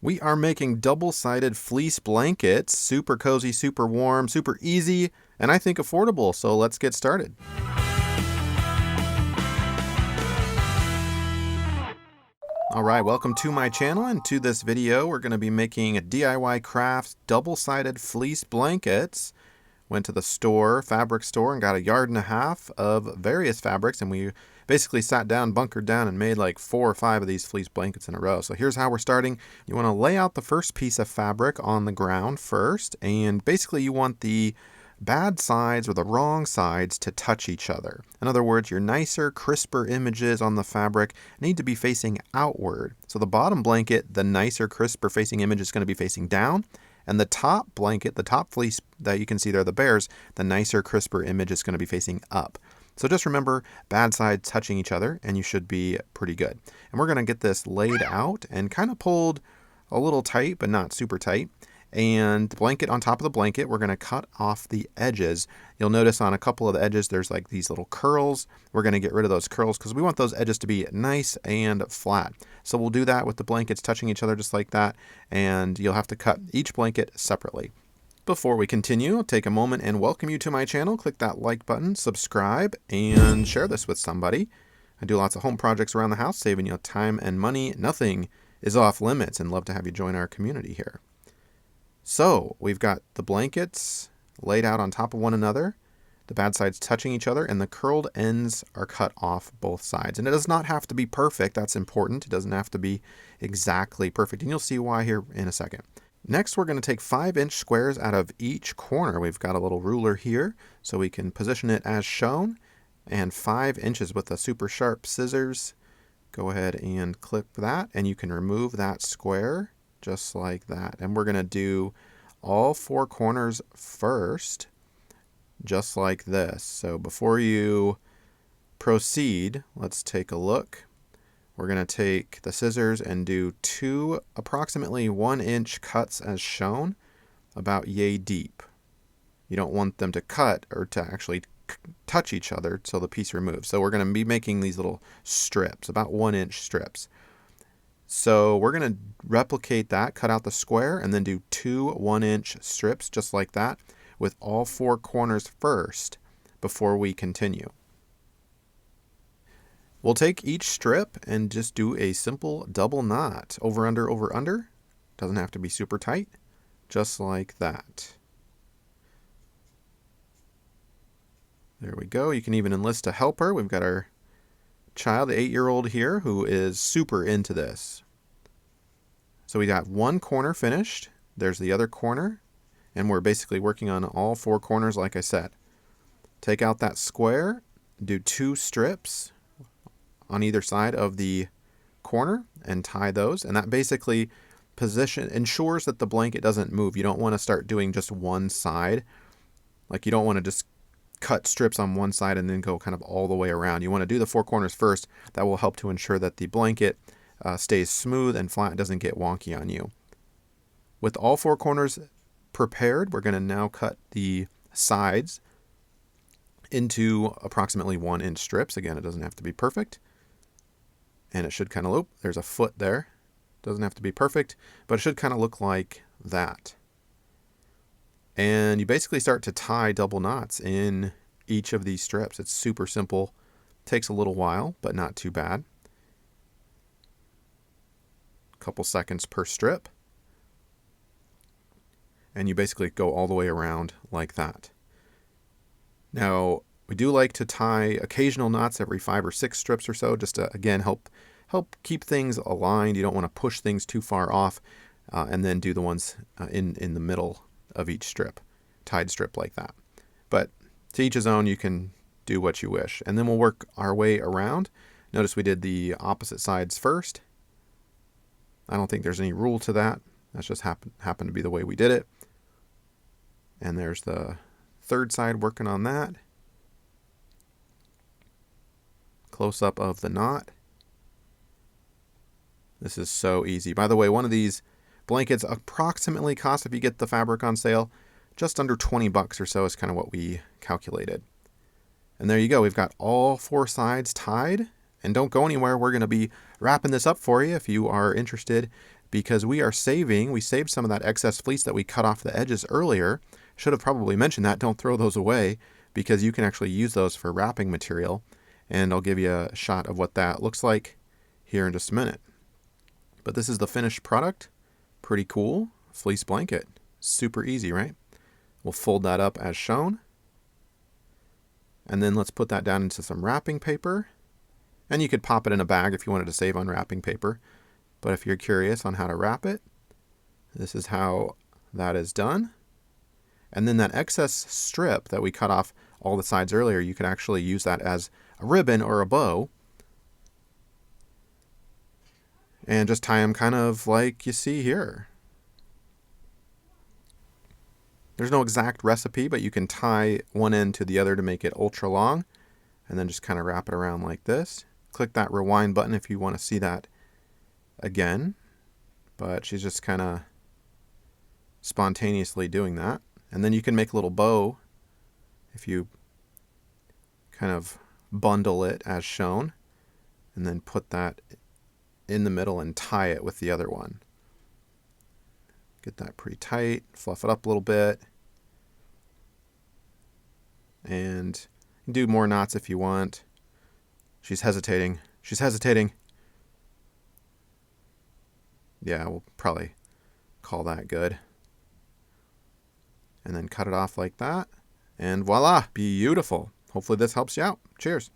We are making double-sided fleece blankets, super cozy, super warm, super easy, and I think affordable, so let's get started. Alright, welcome to my channel, and to this video we're going to be making a DIY crafts double-sided fleece blankets. Went to the store, fabric store, and got 1.5 yards of various fabrics, and we basically sat down, bunkered down, and made like 4 or 5 of these fleece blankets in a row. So here's how we're starting. You want to lay out the first piece of fabric on the ground first, and basically you want the bad sides or the wrong sides to touch each other. In other words, your nicer, crisper images on the fabric need to be facing outward. So the bottom blanket, the nicer, crisper facing image is going to be facing down. And the top blanket, the top fleece that you can see there, the bears, the nicer, crisper image is going to be facing up. So just remember, bad sides touching each other, and you should be pretty good. And we're going to get this laid out and kind of pulled a little tight, but not super tight. And the blanket on top of the blanket, we're going to cut off the edges. You'll notice on a couple of the edges, there's like these little curls. We're going to get rid of those curls because we want those edges to be nice and flat. So we'll do that with the blankets touching each other just like that. And you'll have to cut each blanket separately. Before we continue, I'll take a moment and welcome you to my channel. Click that like button, subscribe, and share this with somebody. I do lots of home projects around the house, saving you time and money. Nothing is off limits, and love to have you join our community here. So we've got the blankets laid out on top of one another, the bad sides touching each other, and the curled ends are cut off both sides. And it does not have to be perfect. That's important. It doesn't have to be exactly perfect. And you'll see why here in a second. Next, we're going to take 5-inch squares out of each corner. We've got a little ruler here so we can position it as shown. And 5 inches with a super sharp scissors. Go ahead and clip that, and you can remove that square just like that. And we're going to do all 4 corners first, just like this. So before you proceed, let's take a look. We're going to take the scissors and do 2 approximately 1-inch cuts as shown, about yay deep. You don't want them to cut or to actually touch each other till the piece removes. So we're going to be making these little strips, about 1-inch strips. So we're going to replicate that, cut out the square, and then do 2 1-inch strips just like that with all 4 corners first before we continue. We'll take each strip and just do a simple double knot. Over, under, over, under. Doesn't have to be super tight. Just like that. There we go. You can even enlist a helper. We've got our child, the 8-year-old here, who is super into this. So we got 1 corner finished. There's the other corner. And we're basically working on all 4 corners like I said. Take out that square. Do 2 strips on either side of the corner and tie those. And that basically ensures that the blanket doesn't move. You don't want to start doing just one side. Like you don't want to just cut strips on one side and then go kind of all the way around. You want to do the 4 corners first. That will help to ensure that the blanket stays smooth and flat, doesn't get wonky on you. With all 4 corners prepared, we're going to now cut the sides into approximately 1-inch strips. Again, it doesn't have to be perfect. And it should kind of look, there's a foot there. Doesn't have to be perfect, but it should kind of look like that. And you basically start to tie double knots in each of these strips. It's super simple. Takes a little while, but not too bad. A couple seconds per strip. And you basically go all the way around like that. Now, we do like to tie occasional knots every 5 or 6 strips or so, just to, again, help keep things aligned. You don't want to push things too far off, and then do the ones in the middle of each strip, tied strip like that. But to each his own, you can do what you wish. And then we'll work our way around. Notice we did the opposite sides first. I don't think there's any rule to that. That's just happened to be the way we did it. And there's the third side working on that. Close up of the knot. This is so easy. By the way, one of these blankets approximately costs, if you get the fabric on sale, just under 20 bucks or so is kind of what we calculated. And there you go. We've got all 4 sides tied. And don't go anywhere. We're going to be wrapping this up for you if you are interested. because we saved some of that excess fleece that we cut off the edges earlier. Should have probably mentioned that. Don't throw those away, because you can actually use those for wrapping material. And I'll give you a shot of what that looks like here in just a minute. But this is the finished product. Pretty cool. Fleece blanket. Super easy, right? We'll fold that up as shown. And then let's put that down into some wrapping paper. And you could pop it in a bag if you wanted to save on wrapping paper. But if you're curious on how to wrap it, this is how that is done. And then that excess strip that we cut off all the sides earlier, you could actually use that as a ribbon or a bow. And just tie them kind of like you see here. There's no exact recipe, but you can tie one end to the other to make it ultra long. And then just kind of wrap it around like this. Click that rewind button if you want to see that again. But she's just kind of spontaneously doing that. And then you can make a little bow if you kind of bundle it as shown. And then put that in the middle and tie it with the other one. Get that pretty tight, fluff it up a little bit. And do more knots if you want. She's hesitating. She's hesitating. Yeah, we'll probably call that good. And then cut it off like that. And voila, beautiful. Hopefully this helps you out. Cheers.